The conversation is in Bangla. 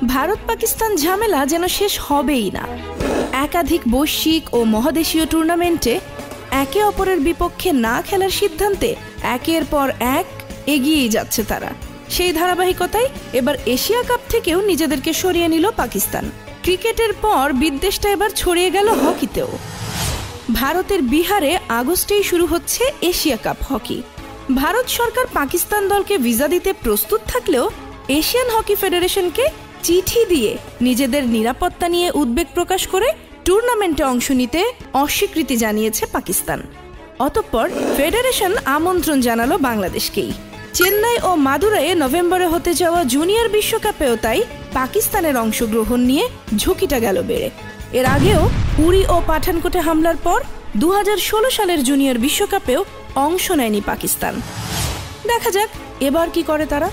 ভারত পাকিস্তান ঝামেলা যেন শেষ হবেই না। একাধিক বৈশ্বিক ও মহাদেশীয় টুর্নামেন্টে একে অপরের বিপক্ষে না খেলার সিদ্ধান্তে একের পর এক এগিয়েই যাচ্ছে তারা। সেই ধারাবাহিকতায় এবার এশিয়া কাপ থেকেও নিজেদেরকে সরিয়ে নিল পাকিস্তান। ক্রিকেটের পর বিদ্বেষটা এবার ছড়িয়ে গেল হকিতেও। ভারতের বিহারে আগস্টেই শুরু হচ্ছে এশিয়া কাপ হকি। ভারত সরকার পাকিস্তান দলকে ভিসা দিতে প্রস্তুত থাকলেও এশিয়ান হকি ফেডারেশনকে চিঠি দিয়ে নিজেদের নিরাপত্তা নিয়ে উদ্বেগ প্রকাশ করে টুর্নামেন্টে অংশ নিতে অস্বীকৃতি জানিয়েছে পাকিস্তান। অতঃপর ফেডারেশন আমন্ত্রণ জানালো বাংলাদেশকেই। চেন্নাই ও মাদুরাইয়ে নভেম্বরে হতে যাওয়া জুনিয়র বিশ্বকাপেও তাই পাকিস্তানের অংশগ্রহণ নিয়ে ঝুঁকিটা গেল বেড়ে। এর আগেও উরি ও পাঠানকোটে হামলার পর 2016 সালের জুনিয়র বিশ্বকাপেও অংশ নেয়নি পাকিস্তান। দেখা যাক এবার কি করে তারা।